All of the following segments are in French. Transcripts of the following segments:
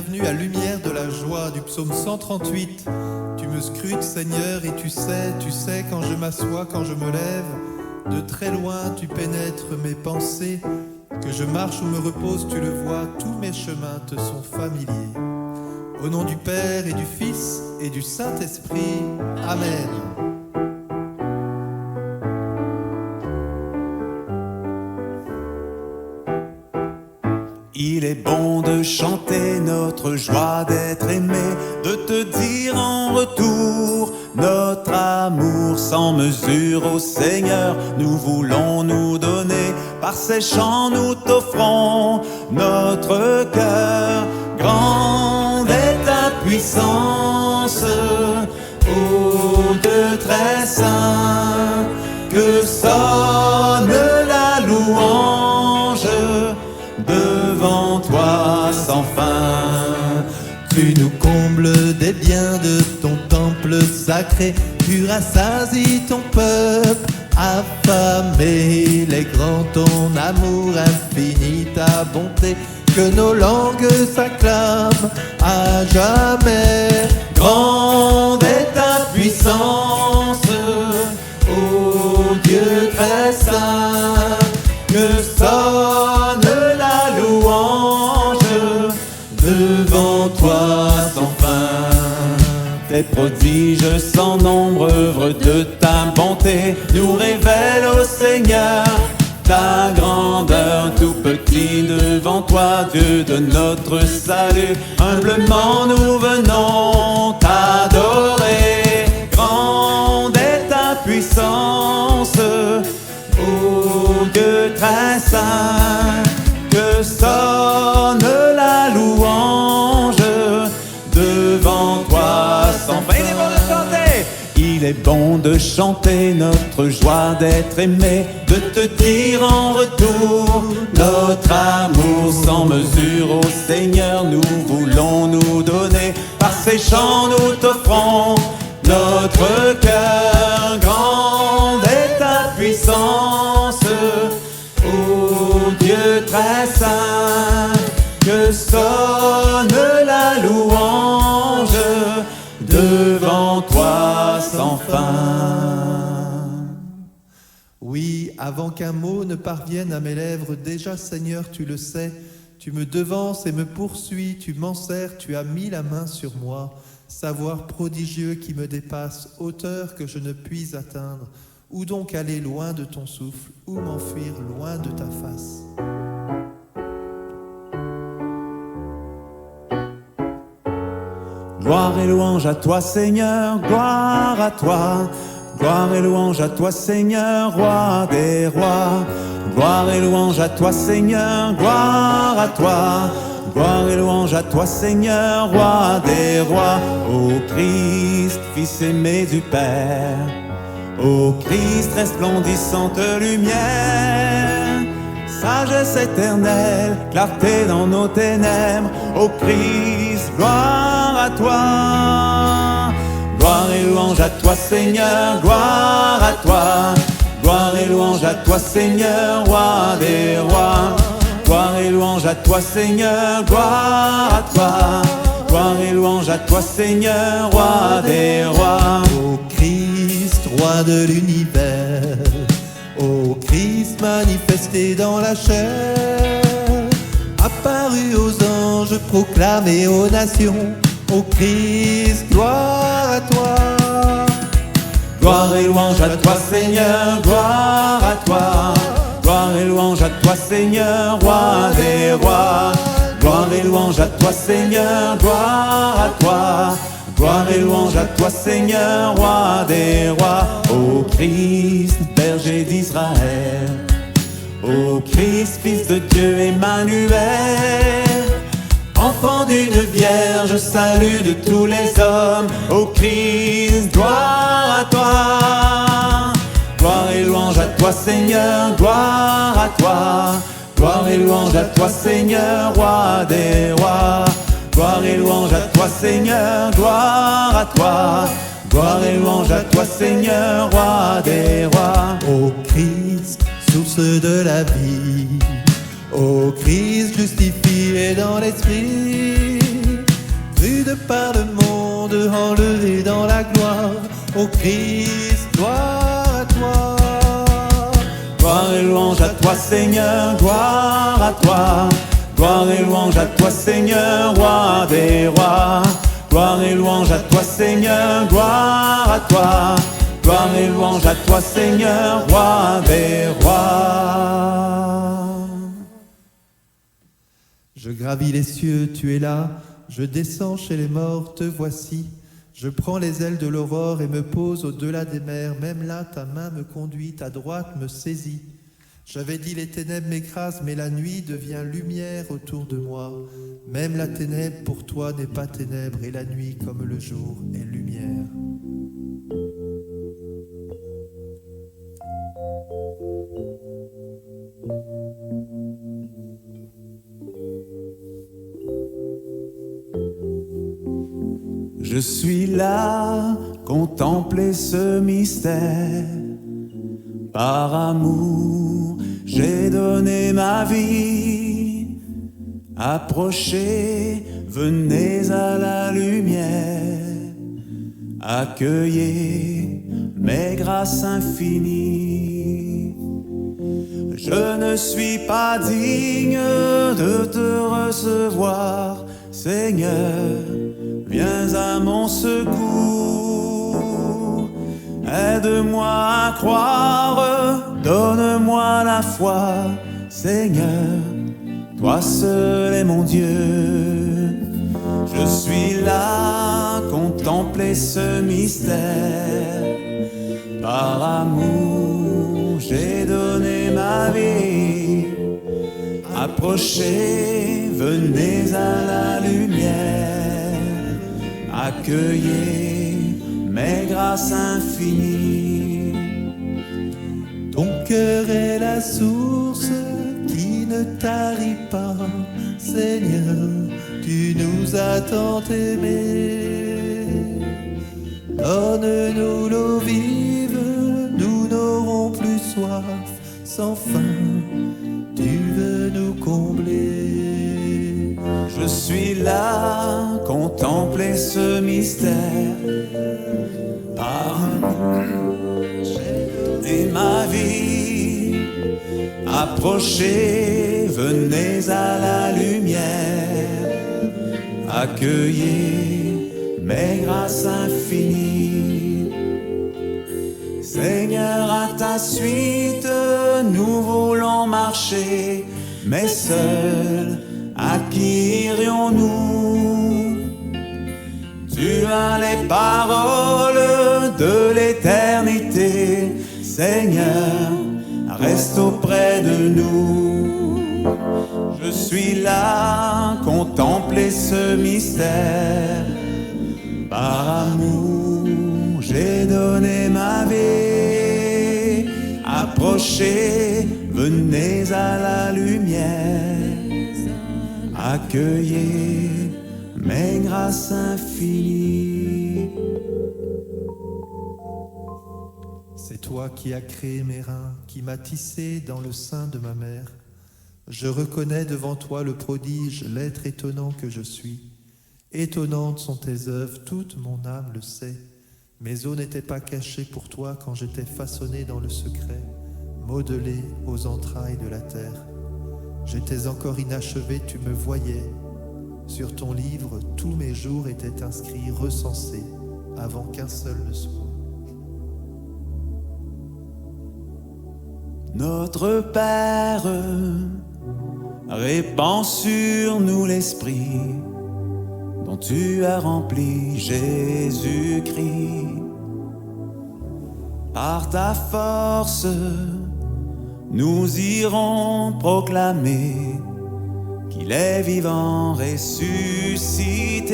bienvenue à lumière de la joie du psaume 138. Tu me scrutes, Seigneur, et tu sais quand je m'assois, quand je me lève. De très loin, tu pénètres mes pensées. Que je marche ou me repose, tu le vois, tous mes chemins te sont familiers. Au nom du Père et du Fils et du Saint-Esprit. Amen. Il est bon de chanter notre joie d'être aimé, de te dire en retour notre amour sans mesure au Seigneur. Nous voulons nous donner, par ces chants nous t'offrons notre cœur. Grande est ta puissance, ô Dieu très saint, que sonne la louange devant toi sans fin. Tu nous combles des biens de ton temple sacré. Tu rassasies ton peuple affamé. Il est grand ton amour infini, ta bonté, que nos langues s'acclament à jamais. Grande est ta puissance, ô Dieu très saint, que sonne la louange devant toi sans fin. Tes prodiges sans nombre, œuvre de ta bonté, nous révèlent au Seigneur ta grandeur. Tout petit devant toi, Dieu de notre salut, humblement nous venons t'adorer. Grande est ta puissance, ô Dieu très saint, que sonne la louange devant toi sans fin. Il est bon de chanter notre joie d'être aimé, de te dire en retour notre amour sans mesure au Seigneur. Nous voulons nous donner, par ces chants nous t'offrons notre cœur. Grande est ta puissance, ô Dieu très saint, que sonne la louange devant toi sans fin. Oui, avant qu'un mot ne parvienne à mes lèvres, déjà Seigneur, tu le sais, tu me devances et me poursuis, tu m'enserres, tu as mis la main sur moi. Savoir prodigieux qui me dépasse, hauteur que je ne puis atteindre. Où donc aller loin de ton souffle, où m'enfuir loin de ta face? Gloire et louange à toi Seigneur, gloire à toi. Gloire et louange à toi Seigneur, roi des rois. Gloire et louange à toi Seigneur, gloire à toi. Gloire et louange à toi Seigneur, roi des rois. Ô Christ, Fils aimé du Père, ô Christ, resplendissante lumière, sagesse éternelle, clarté dans nos ténèbres. Ô Christ, gloire à toi. Gloire et louange à toi Seigneur, gloire à toi. Gloire et louange à toi Seigneur, roi des rois. Gloire et louange à toi Seigneur, gloire à toi. Gloire et louange à toi Seigneur, roi des rois. Ô Christ, roi de l'univers, ô Christ manifesté dans la chair, apparu aux anges, proclamé aux nations. Ô Christ, gloire à toi. Gloire et louange à toi Seigneur, gloire à toi. Gloire et louange à toi Seigneur, roi des rois. Gloire et louange à toi Seigneur, gloire à toi. Gloire et louange à toi Seigneur, roi des rois. Ô Christ, berger d'Israël, ô Christ, Fils de Dieu Emmanuel, enfant d'une vierge, salut de tous les hommes. Ô Christ, gloire à toi. Gloire et louange à toi Seigneur, gloire à toi. Gloire et louange à toi Seigneur, roi des rois. Gloire et louange à toi Seigneur, gloire à toi. Gloire et louange à toi Seigneur, roi des rois. Ô Christ, source de la vie, ô Christ justifié dans l'esprit, vu de par le monde, enlevé dans la gloire. Ô Christ, gloire à toi. Gloire et louange à toi Seigneur, gloire à toi. Gloire et louange à toi Seigneur, roi des rois. Gloire et louange à toi Seigneur, gloire à toi. Gloire et louange à toi Seigneur, roi des rois. Je gravis les cieux, tu es là. Je descends chez les morts, te voici. Je prends les ailes de l'aurore et me pose au-delà des mers. Même là, ta main me conduit, ta droite me saisit. J'avais dit les ténèbres m'écrasent, mais la nuit devient lumière autour de moi. Même la ténèbre pour toi n'est pas ténèbre, et la nuit comme le jour est lumière. Je suis là, contempler ce mystère. Par amour, j'ai donné ma vie. Approchez, venez à la lumière. Accueillez mes grâces infinies. Je ne suis pas digne de te recevoir, Seigneur. Viens à mon secours, aide-moi à croire, donne-moi la foi, Seigneur, toi seul est mon Dieu. Je suis là, contempler ce mystère, par amour, j'ai donné ma vie. Approchez, venez à la lumière. Accueillez mes grâces infinies. Ton cœur est la source qui ne tarit pas, Seigneur, tu nous as tant aimés. Donne-nous l'eau vive, nous n'aurons plus soif, sans fin, tu veux nous combler. Je suis là, contempler ce mystère. Par et ma vie, approchez, venez à la lumière. Accueillez mes grâces infinies. Seigneur, à ta suite, nous voulons marcher, mais seuls, à qui irions-nous? Tu as les paroles de l'éternité, Seigneur, reste auprès de nous. Je suis là, contempler ce mystère. Par amour, j'ai donné ma vie. Approchez, venez à la lumière. Accueillez mes grâces infinies. C'est toi qui as créé mes reins, qui m'as tissé dans le sein de ma mère. Je reconnais devant toi le prodige, l'être étonnant que je suis. Étonnantes sont tes œuvres, toute mon âme le sait. Mes os n'étaient pas cachés pour toi quand j'étais façonné dans le secret, modelé aux entrailles de la terre. J'étais encore inachevé, tu me voyais. Sur ton livre, tous mes jours étaient inscrits, recensés, avant qu'un seul ne soit. Notre Père, répands sur nous l'esprit dont tu as rempli Jésus-Christ. Par ta force, nous irons proclamer qu'il est vivant, ressuscité.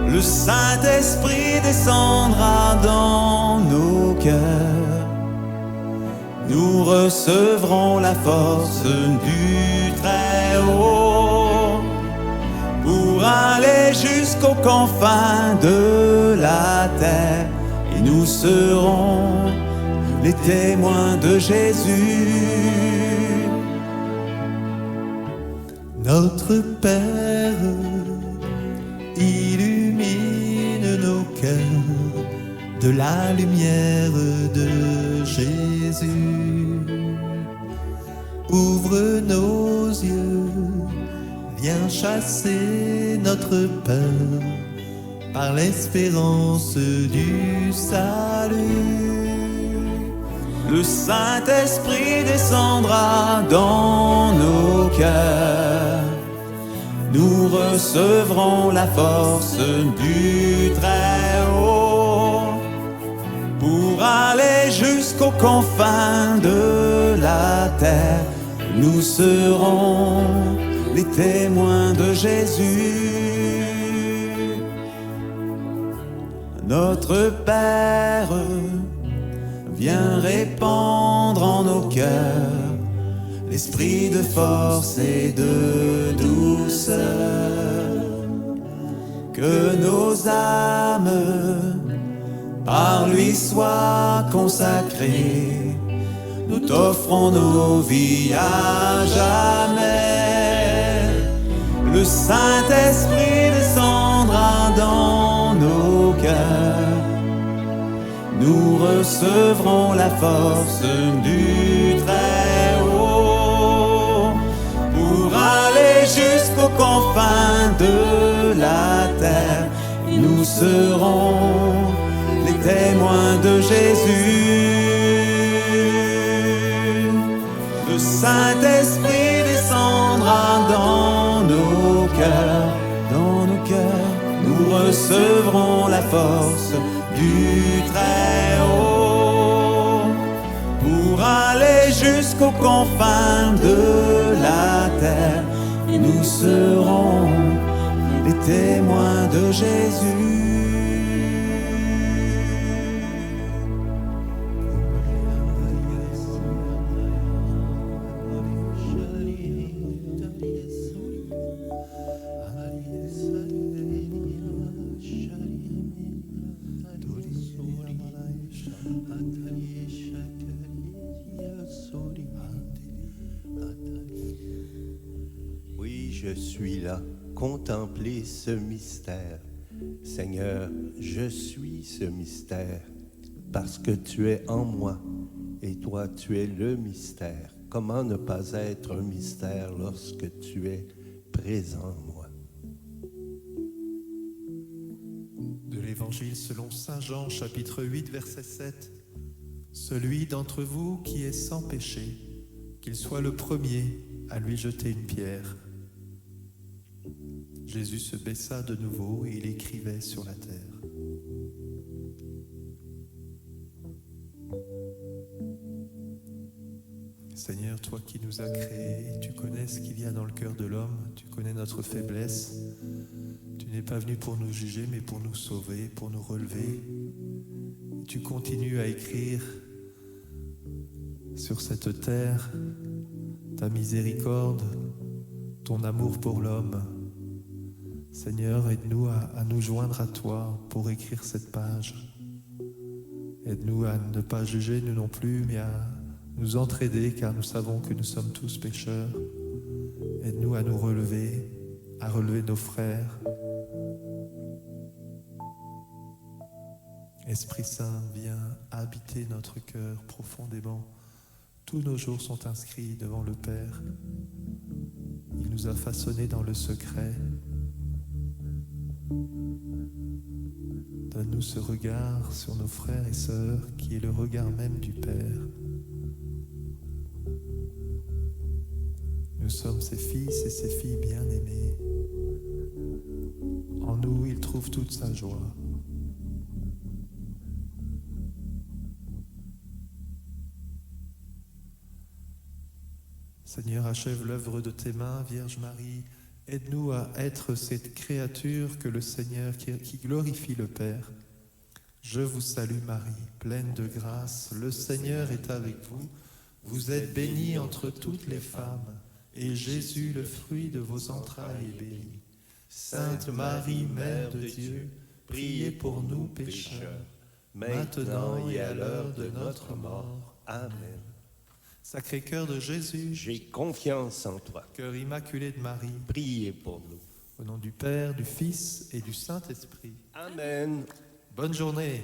Le Saint-Esprit descendra dans nos cœurs. Nous recevrons la force du Très-Haut pour aller jusqu'aux confins de la terre. Et nous serons les témoins de Jésus. Notre Père, illumine nos cœurs de la lumière de Jésus. Ouvre nos yeux, viens chasser notre peur par l'espérance du salut. Le Saint-Esprit descendra dans nos cœurs. Nous recevrons la force du Très-Haut pour aller jusqu'aux confins de la terre. Nous serons les témoins de Jésus. Notre Père, viens répandre en nos cœurs l'esprit de force et de douceur. Que nos âmes par lui soient consacrées. Nous t'offrons nos vies à jamais. Le Saint-Esprit descendra dans nos cœurs. Nous recevrons la force du Très-Haut pour aller jusqu'aux confins de la terre. Nous serons les témoins de Jésus. Le Saint-Esprit descendra dans nos cœurs, dans nos cœurs. Nous recevrons la force du Très-Haut pour aller jusqu'aux confins de la terre. Nous serons les témoins de Jésus. Oui, je suis là, contemplez ce mystère. Seigneur, je suis ce mystère, parce que tu es en moi, et toi tu es le mystère. Comment ne pas être un mystère lorsque tu es présent en moi? De l'Évangile selon Saint Jean, chapitre 8, verset 7. Celui d'entre vous qui est sans péché, qu'il soit le premier à lui jeter une pierre. Jésus se baissa de nouveau et il écrivait sur la terre. Seigneur, toi qui nous as créés, tu connais ce qu'il y a dans le cœur de l'homme, tu connais notre faiblesse. Tu n'es pas venu pour nous juger, mais pour nous sauver, pour nous relever. Tu continues à écrire sur cette terre ta miséricorde, ton amour pour l'homme. Seigneur, aide-nous à nous joindre à toi pour écrire cette page. Aide-nous à ne pas juger, nous non plus, mais à nous entraider, car nous savons que nous sommes tous pécheurs. Aide-nous à nous relever, à relever nos frères. Esprit Saint, viens habiter notre cœur profondément. Tous nos jours sont inscrits devant le Père. Il nous a façonnés dans le secret. Donne-nous ce regard sur nos frères et sœurs qui est le regard même du Père. Nous sommes ses fils et ses filles bien-aimés. En nous, il trouve toute sa joie. Seigneur, achève l'œuvre de tes mains, Vierge Marie. Aide-nous à être cette créature que le Seigneur qui glorifie le Père. Je vous salue Marie, pleine de grâce, le Seigneur est avec vous. Vous êtes bénie entre toutes les femmes, et Jésus, le fruit de vos entrailles, est béni. Sainte Marie, Mère de Dieu, priez pour nous pécheurs, maintenant et à l'heure de notre mort. Amen. Sacré-Cœur de Jésus, J'ai confiance en toi. Cœur immaculé de Marie, Priez pour nous. Au nom du Père, du Fils et du Saint-Esprit. Amen. Bonne journée.